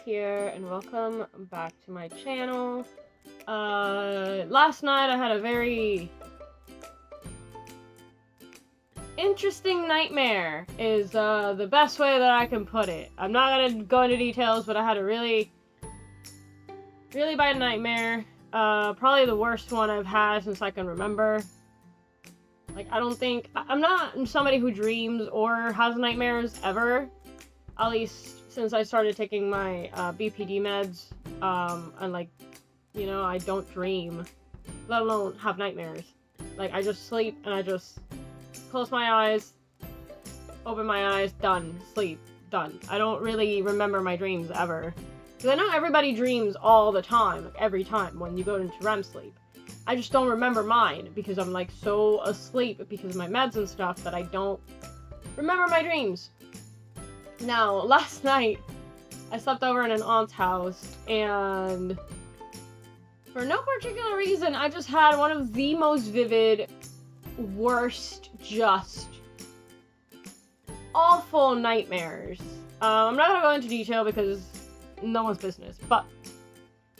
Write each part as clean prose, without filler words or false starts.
here, and welcome back to my channel. Last night I had a very interesting nightmare, is the best way that I can put it. I'm not gonna go into details, but I had a really bad nightmare. Probably the worst one I've had since I can remember. Like, I'm not somebody who dreams or has nightmares ever. At least since I started taking my BPD meds, and like, you know, I don't dream, let alone have nightmares. Like, I just sleep and I just close my eyes, open my eyes, done, sleep, done. I don't really remember my dreams ever. Because I know everybody dreams all the time, like every time when you go into REM sleep. I just don't remember mine because I'm like so asleep because of my meds and stuff that I don't remember my dreams. Now, last night, I slept over in an aunt's house, and for no particular reason, I just had one of the most vivid, worst, just awful nightmares. I'm not gonna go into detail because no one's business, but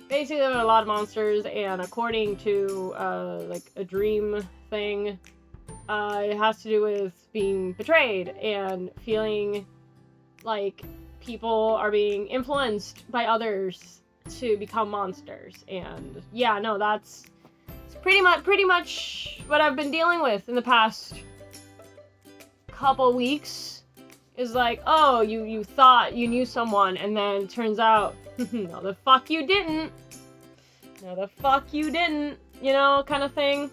basically there were a lot of monsters, and according to, like, a dream thing, it has to do with being betrayed and feeling like people are being influenced by others to become monsters. And yeah, no, that's pretty much what I've been dealing with in the past couple weeks. Is like, oh, you thought you knew someone, and then it turns out, no, the fuck you didn't. No, the fuck you didn't, you know, kind of thing.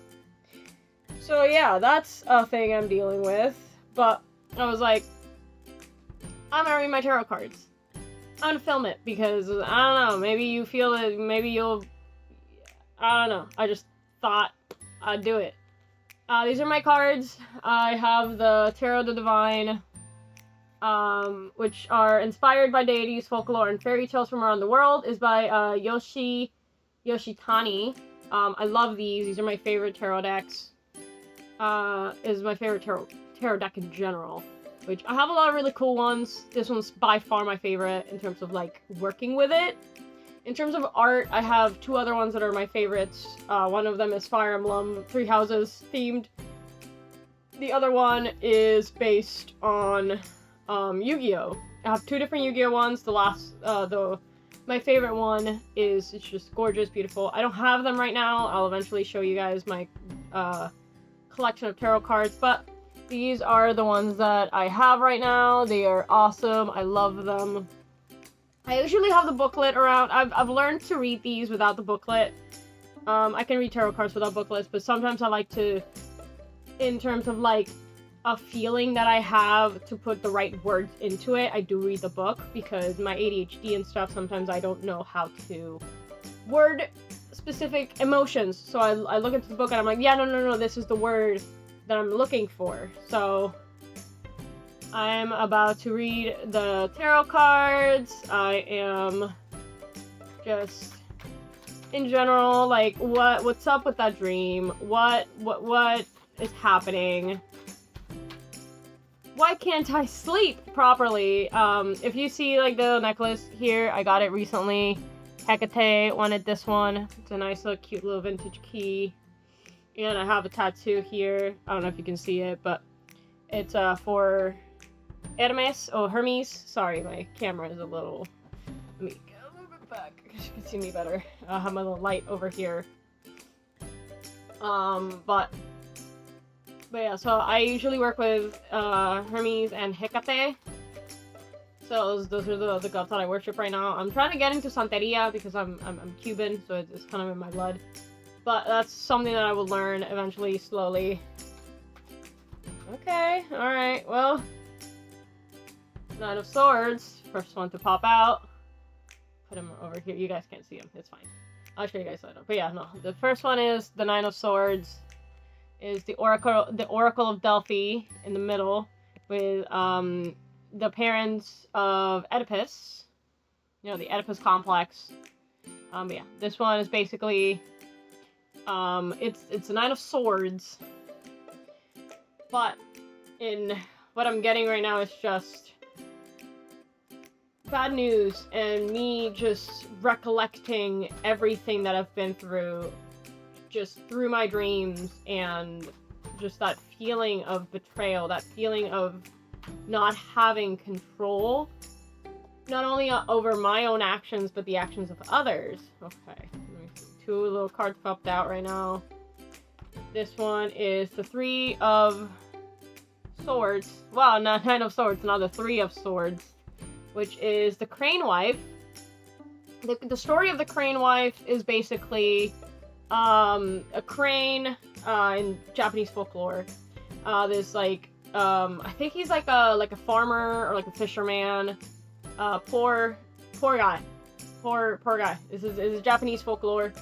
So yeah, that's a thing I'm dealing with. But I was like, I'm gonna read my tarot cards. I'm gonna film it because, I don't know, maybe you feel it, maybe you'll, I don't know. I just thought I'd do it. These are my cards. I have the Tarot de Divine, which are inspired by deities, folklore, and fairy tales from around the world, is by Yoshitani. I love these. These are my favorite tarot decks. Is my favorite tarot deck in general. Which, I have a lot of really cool ones. This one's by far my favorite in terms of, like, working with it. In terms of art, I have two other ones that are my favorites. One of them is Fire Emblem Three Houses themed. The other one is based on Yu-Gi-Oh! I have two different Yu-Gi-Oh! Ones. My favorite one is, it's just gorgeous, beautiful. I don't have them right now. I'll eventually show you guys my collection of tarot cards, but these are the ones that I have right now. They are awesome. I love them. I usually have the booklet around. I've learned to read these without the booklet. I can read tarot cards without booklets, but sometimes I like to, in terms of like a feeling that I have to put the right words into it, I do read the book because my ADHD and stuff, sometimes I don't know how to word specific emotions. So I look into the book and I'm like, yeah, no, this is the word that I'm looking for. So I'm about to read the tarot cards. I am just, in general, like, what's up with that dream? What is happening? Why can't I sleep properly? If you see, like, the necklace here, I got it recently. Hecate wanted this one. It's a nice little cute little vintage key. And I have a tattoo here. I don't know if you can see it, but it's for Hermes. Oh, Hermes. Sorry, my camera is a little... Let me go a little bit back so you can see me better. I have my little light over here. But yeah, so I usually work with Hermes and Hecate. So those are the gods that I worship right now. I'm trying to get into Santeria because I'm Cuban, so it's kind of in my blood. But that's something that I will learn eventually, slowly. Okay, alright, well. Nine of Swords. First one to pop out. Put him over here. You guys can't see him. It's fine. I'll show you guys later. But yeah, no. The first one is the Nine of Swords. Is the Oracle of Delphi in the middle. With the parents of Oedipus. You know, the Oedipus complex. But yeah, this one is basically... it's a Nine of Swords, but in what I'm getting right now is just bad news and me just recollecting everything that I've been through, just through my dreams, and just that feeling of betrayal, that feeling of not having control, not only over my own actions, but the actions of others. Okay, let me see. 2 little cards popped out right now. This one is the 3 of Swords. Well, not 9 of Swords, now the 3 of Swords, which is the Crane Wife. The story of the Crane Wife is basically a crane in Japanese folklore. This like I think he's like a farmer or like a fisherman. Poor guy. Poor guy. This is Japanese folklore.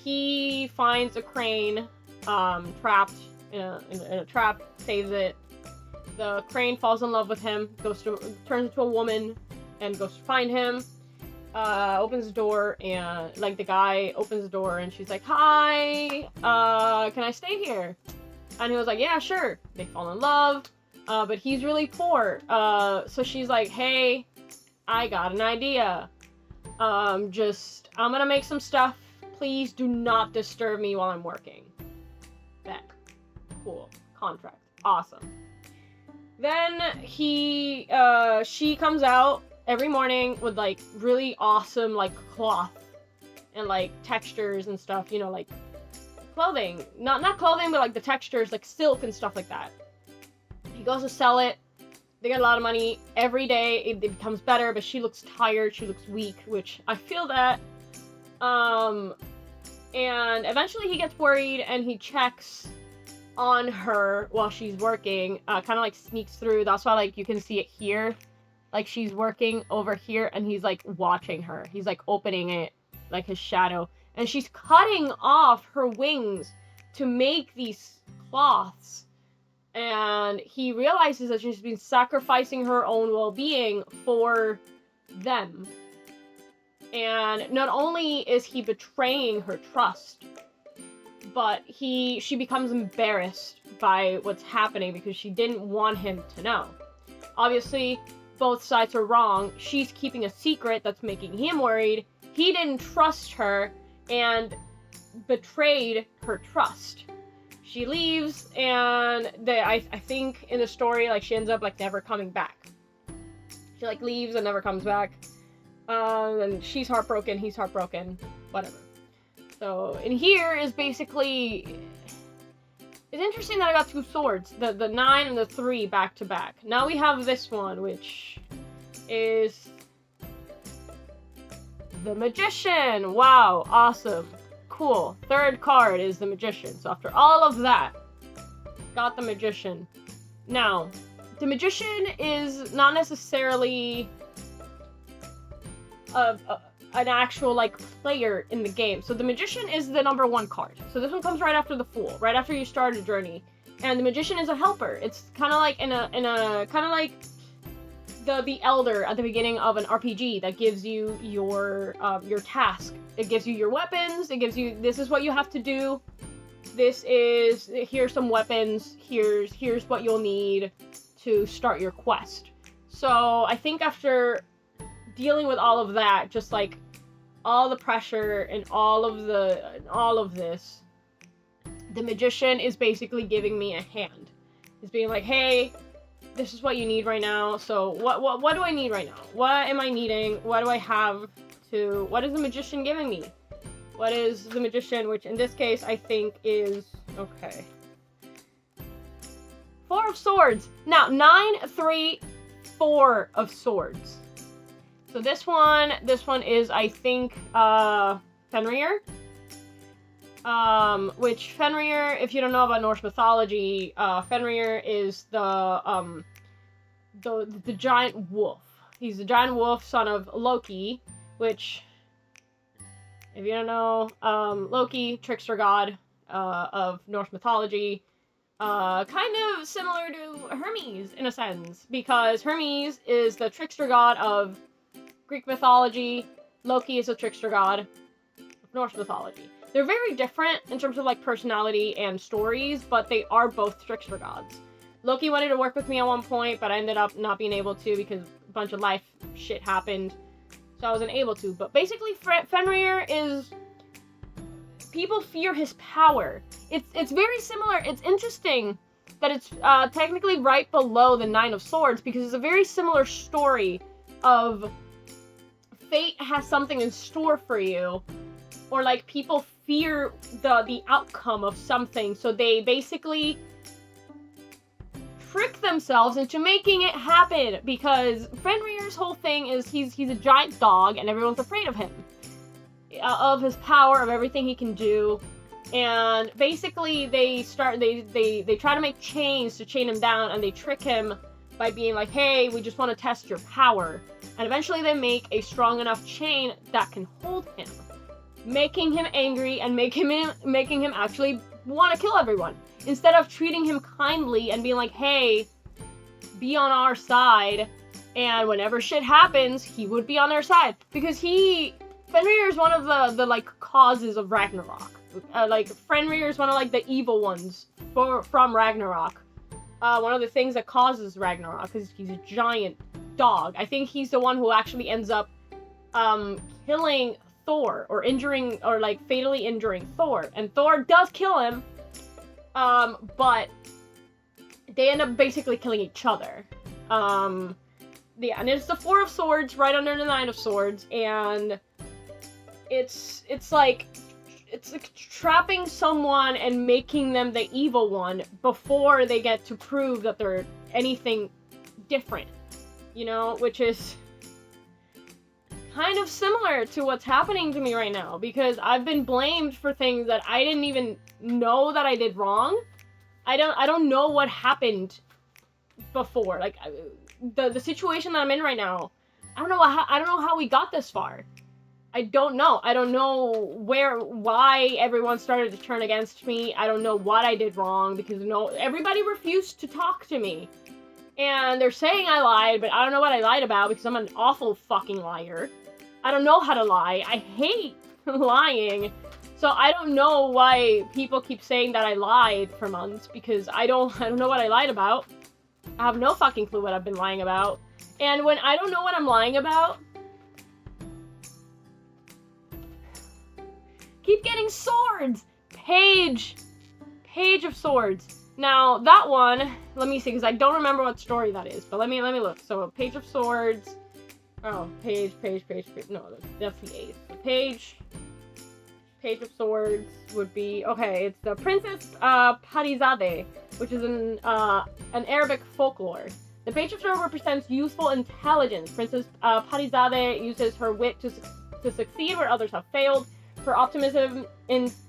He finds a crane trapped in a trap, saves it. The crane falls in love with him, turns into a woman, and goes to find him. Opens the door, and like the guy opens the door, and she's like, "Hi, can I stay here?" And he was like, "Yeah, sure." They fall in love, but he's really poor. So she's like, "Hey, I got an idea. I'm gonna make some stuff. Please do not disturb me while I'm working." Bet. Cool. Contract. Awesome. Then she comes out every morning with like really awesome like cloth and like textures and stuff, you know, like clothing. Not clothing, but like the textures, like silk and stuff like that. He goes to sell it. They get a lot of money. Every day it becomes better, but she looks tired, she looks weak, which I feel that. And eventually he gets worried and he checks on her while she's working, kind of like sneaks through. That's why like you can see it here. Like she's working over here and he's like watching her. He's like opening it, like his shadow. And she's cutting off her wings to make these cloths. And he realizes that she's been sacrificing her own well-being for them. And not only is he betraying her trust, but she becomes embarrassed by what's happening because she didn't want him to know. Obviously, both sides are wrong. She's keeping a secret that's making him worried. He didn't trust her and betrayed her trust. She leaves, and I think in the story, like, she ends up, like, never coming back. She, like, leaves and never comes back. And she's heartbroken, he's heartbroken, whatever. So, in here is basically... It's interesting that I got 2 swords, the 9 and the 3 back to back. Now we have this one, which is the Magician. Wow, awesome. Cool. 3rd card is the Magician. So after all of that, got the Magician. Now, the Magician is not necessarily an actual, like, player in the game. So the Magician is the number 1 card. So this one comes right after the Fool, right after you start a journey. And the Magician is a helper. It's kind of like kind of like the Elder at the beginning of an RPG that gives you your task. It gives you your weapons. It gives you, this is what you have to do. Here's some weapons. Here's what you'll need to start your quest. So I think after dealing with all of that, just like all the pressure and all of this, the Magician is basically giving me a hand. He's being like, "Hey, this is what you need right now. So what do I need right now? What am I needing? What do I have to? What is the Magician giving me? What is the Magician?" Which in this case I think is okay. 4 of Swords. Now 9, 3, 4 of Swords. So this one is, I think, Fenrir. Which Fenrir, if you don't know about Norse mythology, Fenrir is the giant wolf. He's the giant wolf, son of Loki, which, if you don't know, Loki, trickster god, of Norse mythology, kind of similar to Hermes in a sense, because Hermes is the trickster god of Greek mythology. Loki is a trickster god of Norse mythology. They're very different in terms of like personality and stories, but they are both trickster gods. Loki wanted to work with me at one point, but I ended up not being able to because bunch of life shit happened, so I wasn't able to. But basically, Fenrir is... people fear his power. It's very similar. It's interesting that it's technically right below the Nine of Swords, because it's a very similar story of fate has something in store for you, or like people fear the outcome of something, so they basically trick themselves into making it happen, because Fenrir's whole thing is he's a giant dog and everyone's afraid of him, of his power, of everything he can do. And basically they try to make chains to chain him down, and they trick him by being like, hey, we just want to test your power. And eventually they make a strong enough chain that can hold him, making him angry and making him actually want to kill everyone. Instead of treating him kindly and being like, hey, be on our side, and whenever shit happens, he would be on their side. Because Fenrir is one of the like causes of Ragnarok. Like Fenrir is one of like the evil ones from Ragnarok. One of the things that causes Ragnarok is he's a giant dog. I think he's the one who actually ends up killing Thor, or injuring, or like fatally injuring Thor. And Thor does kill him, but they end up basically killing each other. Yeah, and it's the Four of Swords right under the Nine of Swords, and it's like trapping someone and making them the evil one before they get to prove that they're anything different, you know, which is kind of similar to what's happening to me right now, because I've been blamed for things that I didn't even know that I did wrong. I don't know what happened before. Like the situation that I'm in right now, I don't know how we got this far. I don't know. I don't know why everyone started to turn against me. I don't know what I did wrong, because everybody refused to talk to me. And they're saying I lied, but I don't know what I lied about, because I'm an awful fucking liar. I don't know how to lie. I hate lying. So I don't know why people keep saying that I lied for months, because I don't know what I lied about. I have no fucking clue what I've been lying about. And when I don't know what I'm lying about, keep getting swords! Page of Swords. Now, that one, let me see, because I don't remember what story that is, but let me look. So, Page of Swords. Oh, page. No, that's the 8th. The Page of Swords would be, okay, it's the Princess Parizade, which is an Arabic folklore. The Page of Swords represents youthful intelligence. Princess Parizade uses her wit to succeed where others have failed. Her optimism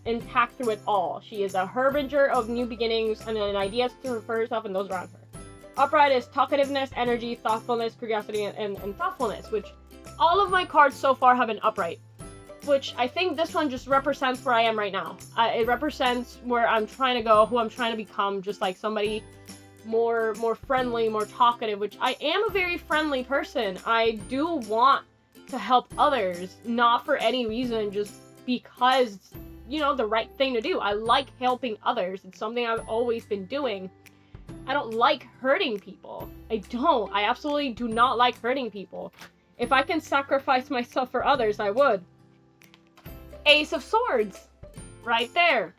intact through it all. She is a harbinger of new beginnings and ideas to for herself and those around her. Upright is talkativeness, energy, thoughtfulness, curiosity, and thoughtfulness, which all of my cards so far have been upright. Which I think this one just represents where I am right now. It represents where I'm trying to go, who I'm trying to become, just like somebody more friendly, more talkative, which I am a very friendly person. I do want to help others, not for any reason, just because, you know, the right thing to do. I like helping others. It's something I've always been doing. I don't like hurting people. I absolutely do not like hurting people. If I can sacrifice myself for others, I would. Ace of Swords. Right there.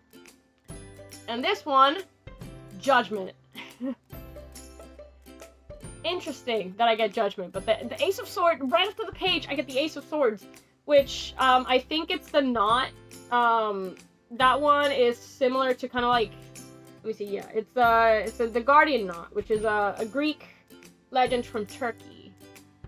And this one, Judgment. Interesting that I get Judgment, but the Ace of Swords, right after the page, I get the Ace of Swords, which, I think it's the knot. That one is similar to kind of like, let me see, yeah, it's the Guardian Knot, which is a Greek legend from Turkey.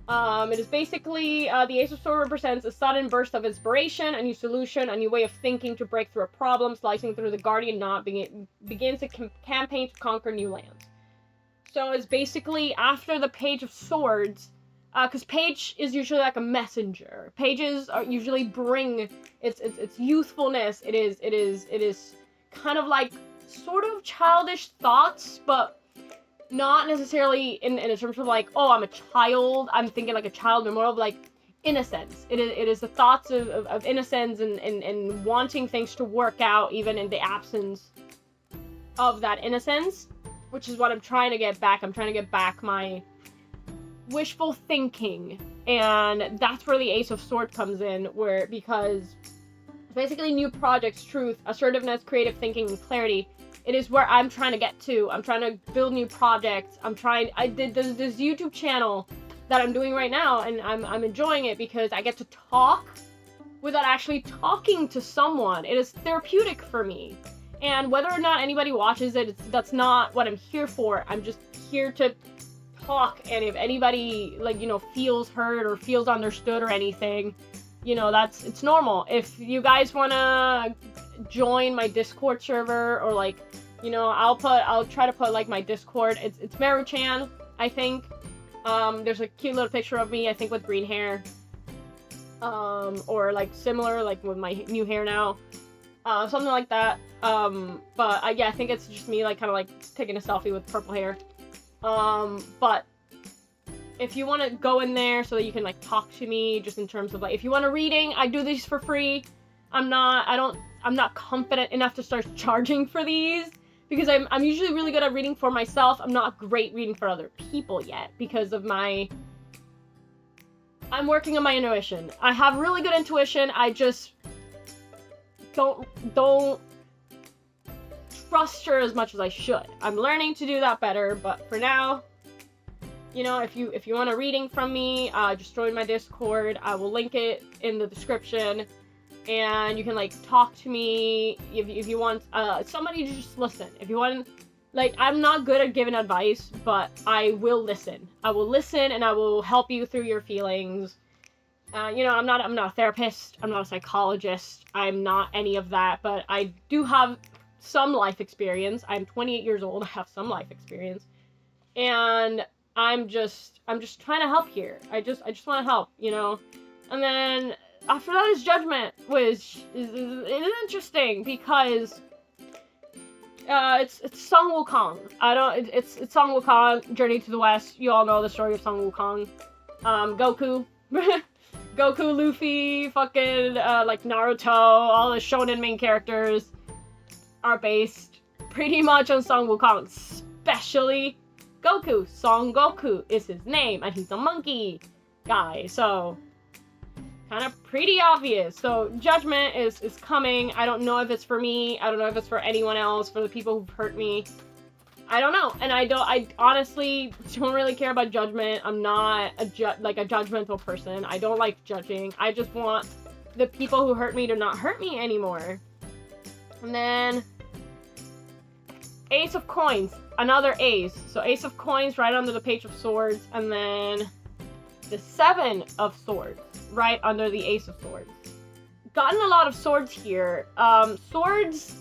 It is basically, the Ace of Swords represents a sudden burst of inspiration, a new solution, a new way of thinking to break through a problem. Slicing through the Guardian Knot begins a campaign to conquer new lands. So it's basically after the Page of Swords, because Page is usually like a messenger. Pages usually bring its youthfulness. It is kind of like sort of childish thoughts, but not necessarily in terms of like, oh, I'm a child, I'm thinking like a child, but more of like innocence. It is the thoughts of innocence and wanting things to work out even in the absence of that innocence, which is what I'm trying to get back. I'm trying to get back my wishful thinking, and that's where the Ace of Swords comes in, because basically new projects, truth, assertiveness, creative thinking, and clarity. It is where I'm trying to get to. I'm trying to build new projects. I did this YouTube channel that I'm doing right now, and I'm enjoying it because I get to talk without actually talking to someone. It is therapeutic for me. And whether or not anybody watches it, that's not what I'm here for. I'm just here to talk, and if anybody, like, you know, feels heard or feels understood or anything, you know, it's normal. If you guys wanna join my Discord server, or like, you know, I'll try to put like my Discord. It's Maru-chan, I think. There's a cute little picture of me, I think, with green hair. Or like similar, like with my new hair now. Something like that. But yeah, I think it's just me, like, kind of like taking a selfie with purple hair. But if you want to go in there so that you can like talk to me, just in terms of like, if you want a reading, I do these for free. I'm not confident enough to start charging for these, because I'm usually really good at reading for myself. I'm not great reading for other people yet because of I'm working on my intuition. I have really good intuition. I just don't trust her as much as I should. I'm learning to do that better, but for now, you know, if you want a reading from me, just join my Discord. I will link it in the description, and you can like talk to me if you want somebody to just listen. If you want, like, I'm not good at giving advice, but I will listen. I will listen, and I will help you through your feelings. You know, I'm not a therapist. I'm not a psychologist. I'm not any of that, but I do have some life experience. I'm 28 years old. I have some life experience, and I'm just trying to help here. I just want to help, you know. And then after that is Judgment, which is interesting because it's Sun Wukong. It's Sun Wukong, Journey to the West. You all know the story of Sun Wukong. Goku, Goku, Luffy, fucking like Naruto, all the shonen main characters are based pretty much on Sun Wukong, especially Goku. Son Goku is his name, and he's a monkey guy, so kind of pretty obvious. So Judgment is coming. I don't know if it's for me. I don't know if it's for anyone else, for the people who've hurt me. I don't know, and I honestly don't really care about judgment. I'm not a judgmental person. I don't like judging. I just want the people who hurt me to not hurt me anymore. And then Ace of Coins, another ace. So Ace of Coins right under the Page of Swords, and then the Seven of Swords right under the Ace of Swords. Gotten a lot of swords here. Swords,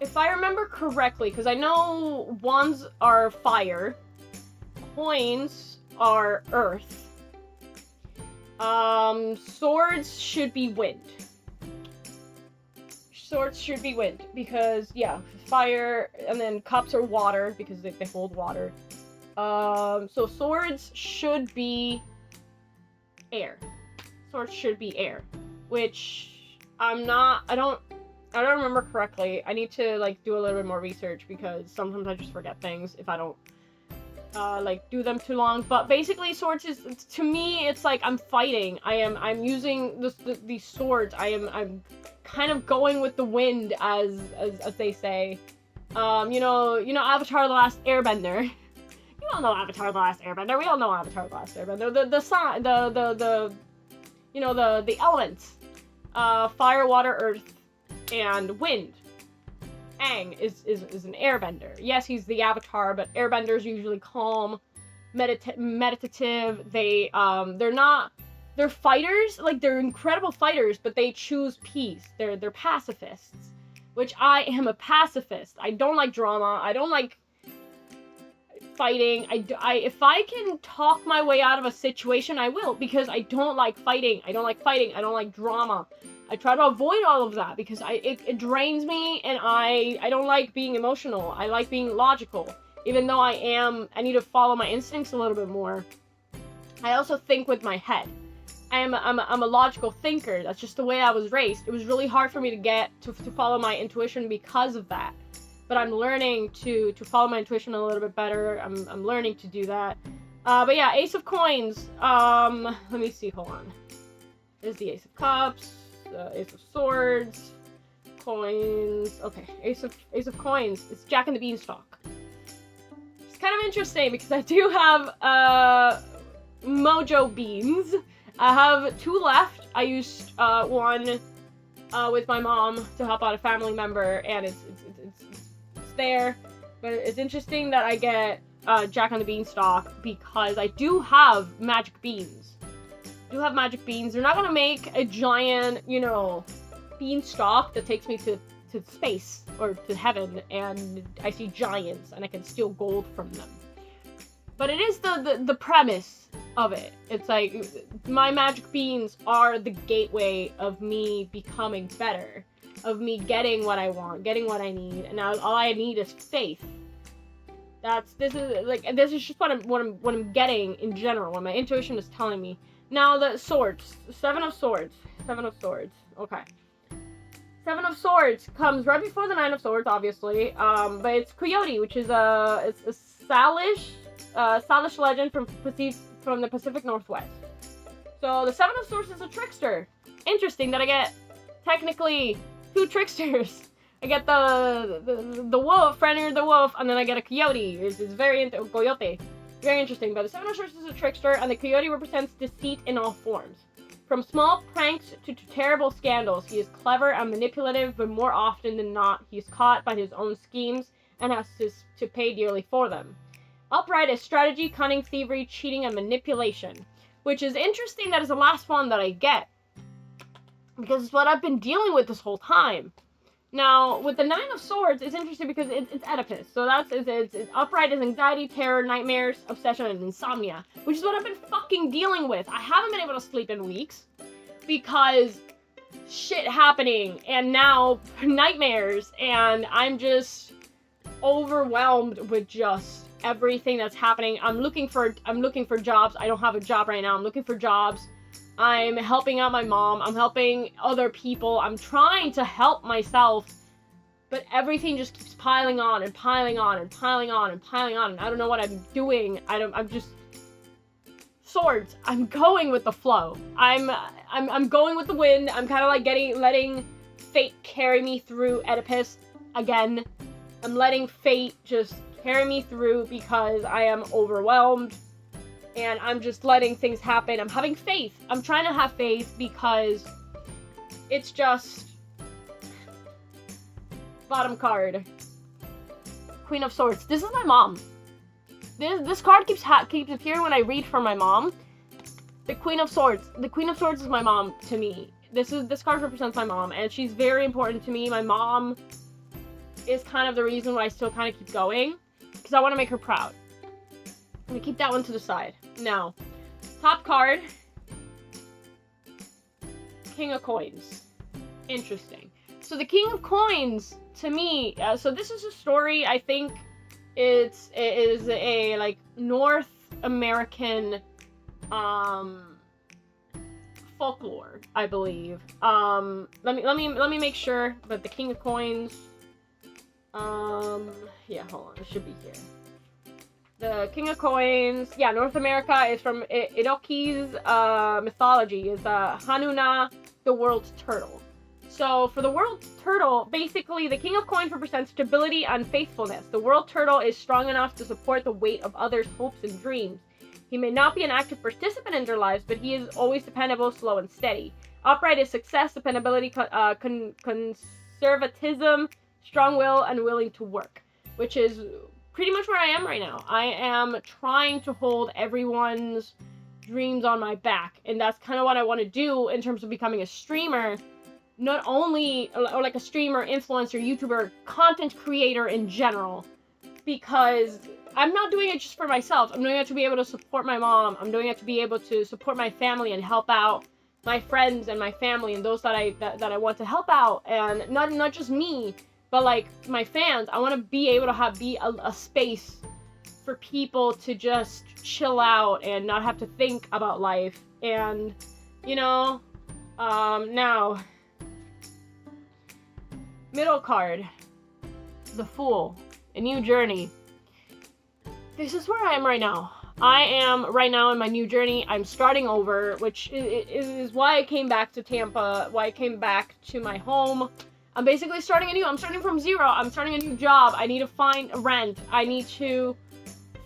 if I remember correctly, because I know wands are fire, coins are earth, swords should be wind. Swords should be wind, because, yeah, fire, and then cups are water, because they hold water. So swords should be air. Swords should be air, which I don't remember correctly. I need to, like, do a little bit more research, because sometimes I just forget things if I don't, like, do them too long. But basically, swords is, to me, it's like I'm fighting. I'm using these swords. I'm kind of going with the wind, as they say. You know, Avatar: The Last Airbender. You all know Avatar: The Last Airbender. We all know Avatar: The Last Airbender. The sun, you know, the elements, fire, water, earth, and wind. Aang is an airbender. Yes, he's the Avatar, but airbenders usually calm, meditative. They're fighters, like, they're incredible fighters, but they choose peace. They're pacifists, which I am a pacifist. I don't like drama. I don't like fighting. If I can talk my way out of a situation, I will, because I don't like fighting. I don't like drama. I try to avoid all of that because it drains me, and I don't like being emotional. I like being logical. Even though I need to follow my instincts a little bit more, I also think with my head. I'm a logical thinker. That's just the way I was raised. It was really hard for me to get to follow my intuition because of that. But I'm learning to follow my intuition a little bit better. I'm learning to do that. But yeah, Ace of Coins. Let me see, hold on. There's the Ace of Cups, Ace of Swords, Coins. Okay, Ace of Coins. It's Jack and the Beanstalk. It's kind of interesting because I do have, Mojo Beans. I have 2 left. I used, one, with my mom to help out a family member, and it's there. But it's interesting that I get Jack on the Beanstalk because I do have magic beans. They're not gonna make a giant, you know, beanstalk that takes me to space or to heaven, and I see giants and I can steal gold from them. But it is the premise of it. It's like my magic beans are the gateway of me becoming better, of me getting what I want, getting what I need, and now all I need is faith. This is just what I'm getting in general, what my intuition is telling me. Now the swords, 7 of Swords. Okay. 7 of Swords comes right before the 9 of Swords, obviously. But it's Coyote, which is it's a Salish legend from the Pacific Northwest. So the 7 of Swords is a trickster. Interesting that I get technically 2 tricksters. I get the wolf, Fenrir the wolf, and then I get a coyote. It's very coyote. Very interesting. But the 7 of Swords is a trickster, and the coyote represents deceit in all forms. From small pranks to terrible scandals, he is clever and manipulative, but more often than not, he is caught by his own schemes and has to pay dearly for them. Upright is strategy, cunning, thievery, cheating, and manipulation, which is interesting that is the last one that I get, because it's what I've been dealing with this whole time. Now, with the 9 of Swords, it's interesting because it's Oedipus. So it's upright is anxiety, terror, nightmares, obsession, and insomnia, which is what I've been fucking dealing with. I haven't been able to sleep in weeks because shit happening, and now nightmares, and I'm just overwhelmed with just everything that's happening. I'm looking for jobs. I don't have a job right now. I'm looking for jobs. I'm helping out my mom. I'm helping other people. I'm trying to help myself, but everything just keeps piling on and piling on and piling on and piling on. And I don't know what I'm doing. I'm just Swords. I'm going with the flow. I'm going with the wind. I'm kind of like letting fate carry me through Oedipus again. I'm letting fate just carry me through because I am overwhelmed. And I'm just letting things happen. I'm having faith. I'm trying to have faith because it's just... Bottom card. Queen of Swords. This is my mom. This card keeps appearing when I read for my mom. The Queen of Swords. The Queen of Swords is my mom to me. This card represents my mom, and she's very important to me. My mom is kind of the reason why I still kind of keep going, because I want to make her proud. I'm gonna keep that one to the side. Now, top card, King of Coins. Interesting. So the King of Coins, to me, so this is a story, I think it is a, like, North American, folklore, I believe. Let me make sure, but the King of Coins, yeah, hold on, it should be here. The King of Coins, yeah, North America is from Iroquois mythology, is Hanuna, the world's turtle. So for the world turtle, basically the King of Coins represents stability and faithfulness. The world turtle is strong enough to support the weight of others' hopes and dreams. He may not be an active participant in their lives, but he is always dependable, slow, and steady. Upright is success, dependability, conservatism, strong will, and willing to work, which is pretty much where I am right now. I am trying to hold everyone's dreams on my back, and that's kind of what I want to do in terms of becoming a streamer. Not only, or like a streamer, influencer, YouTuber, content creator in general, because I'm not doing it just for myself. I'm doing it to be able to support my mom. I'm doing it to be able to support my family and help out my friends and my family and those that I want to help out, and not just me, but like my fans. I want to be able to be a space for people to just chill out and not have to think about life. And you know, now middle card, the Fool, a new journey. This is where I am right now. I am right now in my new journey. I'm starting over, which is why I came back to Tampa, why I came back to my home. I'm basically starting anew. I'm starting from zero. I'm starting a new job. I need to find rent. I need to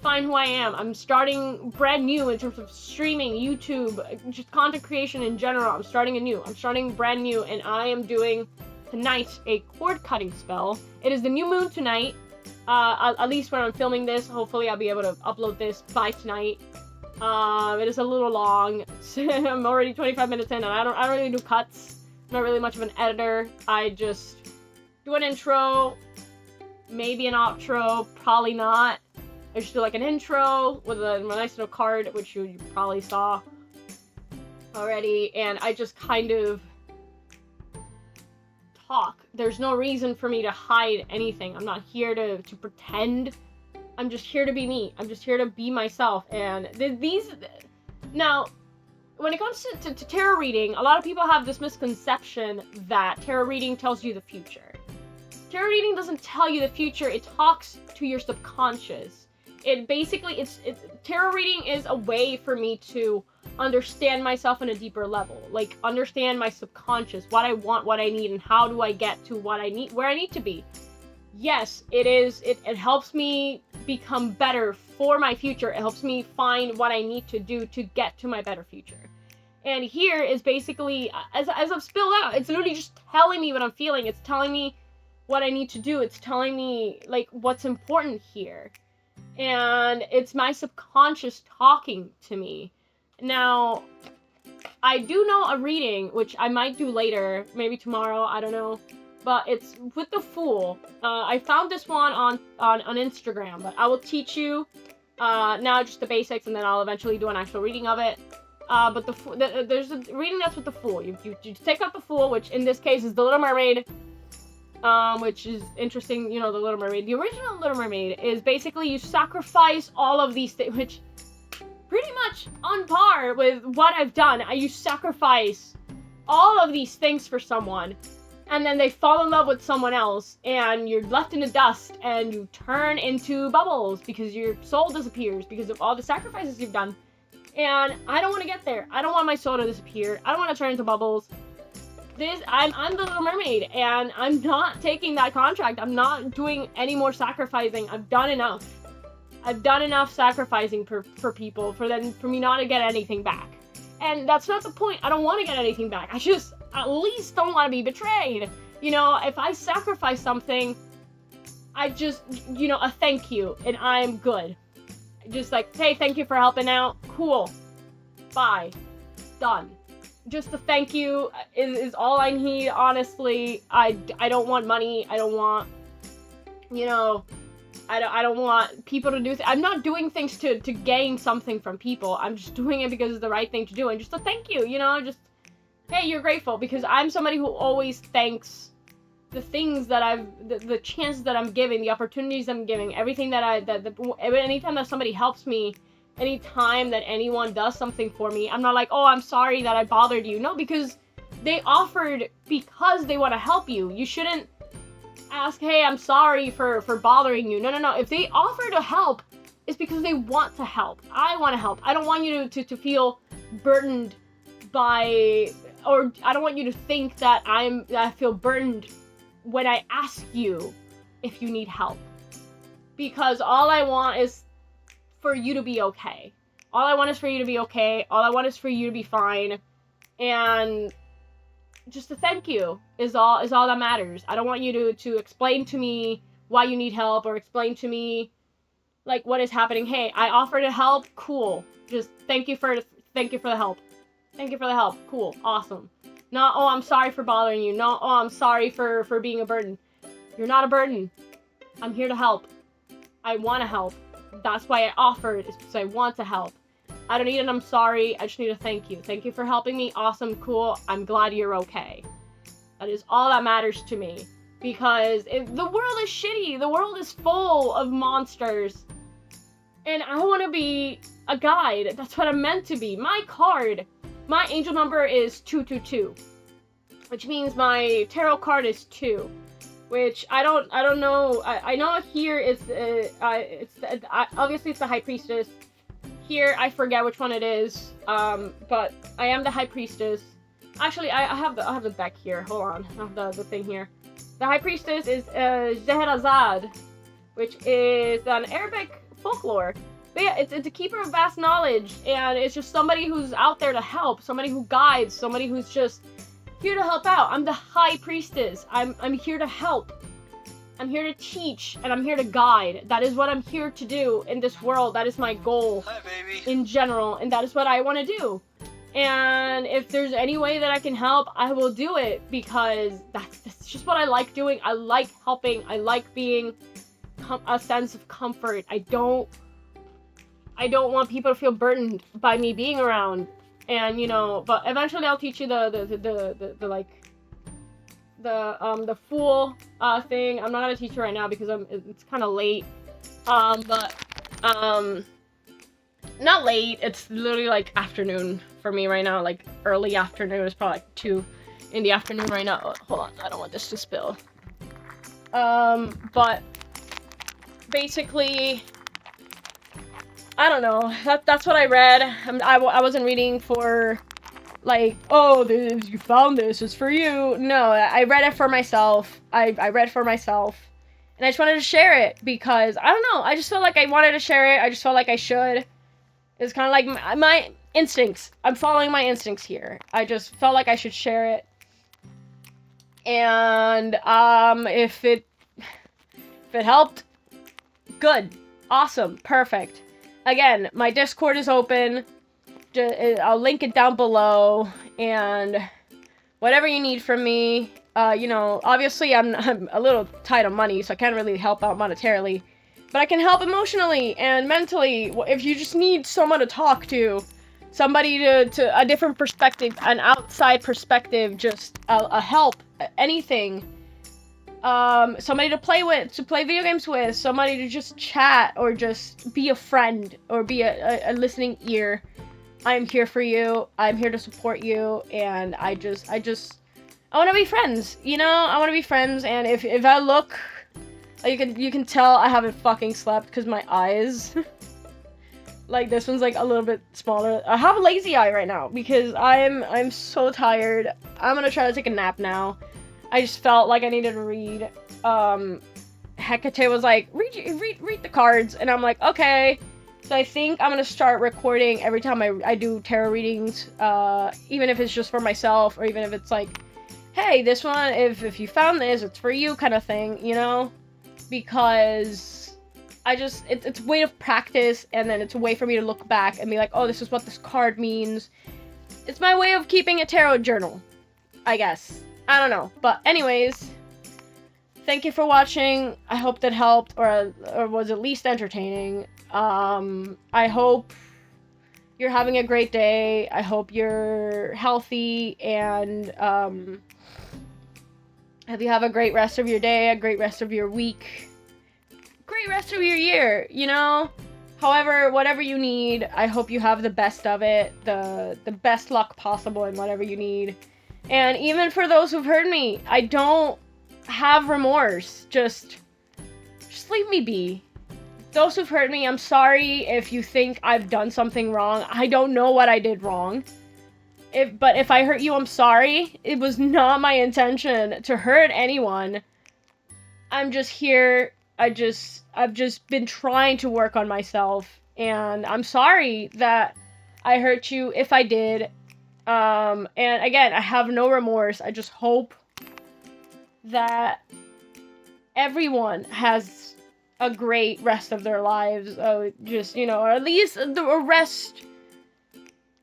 find who I am. I'm starting brand new in terms of streaming, YouTube, just content creation in general. I'm starting anew. I'm starting brand new, and I am doing tonight a cord cutting spell. It is the new moon tonight. At least when I'm filming this, hopefully I'll be able to upload this by tonight. It is a little long. I'm already 25 minutes in, and I don't really do cuts. I'm not really much of an editor. I just do an intro, maybe an outro, probably not. I just do like an intro with a nice little card, which you probably saw already, and I just kind of talk. There's no reason for me to hide anything. I'm not here to pretend. I'm just here to be me. I'm just here to be myself. And now, when it comes to tarot reading, a lot of people have this misconception that tarot reading tells you the future. Tarot reading doesn't tell you the future. It talks to your subconscious. Tarot reading is a way for me to understand myself on a deeper level, like understand my subconscious, what I want, what I need, and how do I get to what I need, where I need to be. Yes, it helps me become better for my future. It helps me find what I need to do to get to my better future. And here is basically, as I've spilled out, it's literally just telling me what I'm feeling. It's telling me what I need to do. It's telling me like what's important here. And it's my subconscious talking to me. Now, I do know a reading, which I might do later, maybe tomorrow, I don't know. But it's with the Fool. I found this one on Instagram, but I will teach you now just the basics, and then I'll eventually do an actual reading of it. But there's a reading that's with the Fool. You take out the Fool, which in this case is the Little Mermaid. Which is interesting, you know, the Little Mermaid. The original Little Mermaid is basically you sacrifice all of these things, which pretty much on par with what I've done. You sacrifice all of these things for someone, and then they fall in love with someone else, and you're left in the dust, and you turn into bubbles because your soul disappears because of all the sacrifices you've done. And I don't want to get there. I don't want my soul to disappear. I don't want to turn into bubbles. I'm the Little Mermaid, and I'm not taking that contract. I'm not doing any more sacrificing. I've done enough. I've done enough sacrificing for people for me not to get anything back. And that's not the point. I don't want to get anything back. I just at least don't want to be betrayed. You know, if I sacrifice something, I just, you know, a thank you, and I'm good. Just like, hey, thank you for helping out. Cool. Bye. Done. Just a thank you is all I need, honestly. I don't want money. I don't want, you know, I don't want people to do I'm not doing things to gain something from people. I'm just doing it because it's the right thing to do, and just a thank you, you know, just, hey, you're grateful, because I'm somebody who always thanks the things that the chances that I'm giving, the opportunities I'm giving, everything anytime that somebody helps me, anytime that anyone does something for me, I'm not like, oh, I'm sorry that I bothered you. No, because they offered because they want to help you. You shouldn't ask, hey, I'm sorry for bothering you. No. If they offer to help, it's because they want to help. I want to help. I don't want you to feel burdened by, or I don't want you to think that I feel burdened when I ask you if you need help. Because all I want is for you to be okay. All I want is for you to be okay. All I want is for you to be fine. And just a thank you is all that matters. I don't want you to explain to me why you need help, or explain to me like what is happening. Hey, I offer to help. Cool. Just thank you for the help. Thank you for the help. Cool. Awesome. Not, oh, I'm sorry for bothering you. No, oh, I'm sorry for being a burden. You're not a burden. I'm here to help. I want to help. That's why I offered, is because I want to help. I don't need an I'm sorry. I just need a thank you. Thank you for helping me. Awesome. Cool. I'm glad you're okay. That is all that matters to me. Because the world is shitty. The world is full of monsters. And I want to be a guide. That's what I'm meant to be. My card, my angel number is 222. Which means my tarot card is 2. Which I don't know. I know here it's obviously it's the High Priestess. here, I forget which one it is, but I am the High Priestess. Actually, I have the deck here. Hold on, I have the thing here. The High Priestess is Scheherazade, which is an Arabic folklore. But yeah, it's a keeper of vast knowledge, and it's just somebody who's out there to help, somebody who guides, somebody who's just here to help out. I'm the High Priestess. I'm here to help. I'm here to teach, and I'm here to guide. That is what I'm here to do in this world. That is my goal. Hi, baby. In general, and that is what I want to do. And if there's any way that I can help, I will do it, because that's just what I like doing. I like helping. I like being a sense of comfort. I don't want people to feel burdened by me being around. And, you know, but eventually I'll teach you the Fool thing. I'm not gonna teach you right now because it's kind of late. Not late. It's literally like afternoon for me right now. Like early afternoon. It's probably like 2 in the afternoon right now. Oh, hold on, I don't want this to spill. But basically, I don't know. That's what I read. I wasn't reading for, like, oh, you found this, it's for you. No, I read it for myself. I read for myself. And I just wanted to share it because, I don't know, I just felt like I wanted to share it. I just felt like I should. It's kind of like my instincts. I'm following my instincts here. I just felt like I should share it. And, if it helped, good. Awesome. Perfect. Again, my Discord is open. I'll link it down below, and whatever you need from me, you know, obviously I'm a little tight on money, so I can't really help out monetarily, but I can help emotionally and mentally. If you just need someone to talk to, somebody to a different perspective, an outside perspective, just a help, anything. Somebody to play with, to play video games with, somebody to just chat, or just be a friend, or be a listening ear. I'm here for you. I'm here to support you, and I want to be friends, you know? I want to be friends, and if I look, you can tell I haven't fucking slept, because my eyes, like, this one's, like, a little bit smaller. I have a lazy eye right now, because I'm so tired. I'm gonna try to take a nap now. I just felt like I needed to read. Hecate was like, read the cards, and I'm like, okay. So I think I'm gonna start recording every time I do tarot readings, even if it's just for myself, or even if it's like, hey, this one, if you found this, it's for you, kind of thing, you know? Because it's a way of practice, and then it's a way for me to look back and be like, oh, this is what this card means. It's my way of keeping a tarot journal, I guess. I don't know, but anyways, thank you for watching. I hope that helped, or was at least entertaining. I hope you're having a great day. I hope you're healthy, and hope you have a great rest of your day, a great rest of your week, great rest of your year, you know? However, whatever you need, I hope you have the best of it, the best luck possible in whatever you need. And even for those who've hurt me, I don't have remorse. Just leave me be. Those who've hurt me, I'm sorry if you think I've done something wrong. I don't know what I did wrong. But if I hurt you, I'm sorry. It was not my intention to hurt anyone. I'm just here. I've just been trying to work on myself. And I'm sorry that I hurt you if I did. And again, I have no remorse. I just hope that everyone has a great rest of their lives. Just, you know, or at least a rest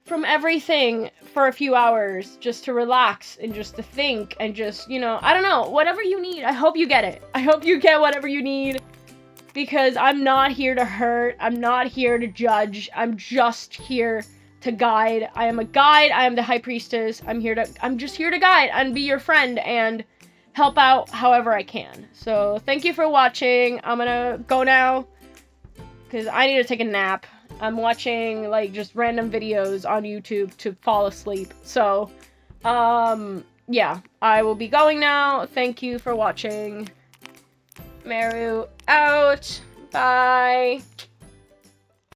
from everything for a few hours, just to relax and just to think and just, you know, I don't know, whatever you need. I hope you get it. I hope you get whatever you need, because I'm not here to hurt. I'm not here to judge. I'm just here to guide. I am a guide. I am the High Priestess. I'm just here to guide and be your friend and help out however I can. So thank you for watching. I'm gonna go now because I need to take a nap. I'm watching like just random videos on YouTube to fall asleep. So yeah, I will be going now. Thank you for watching. Meru out. Bye.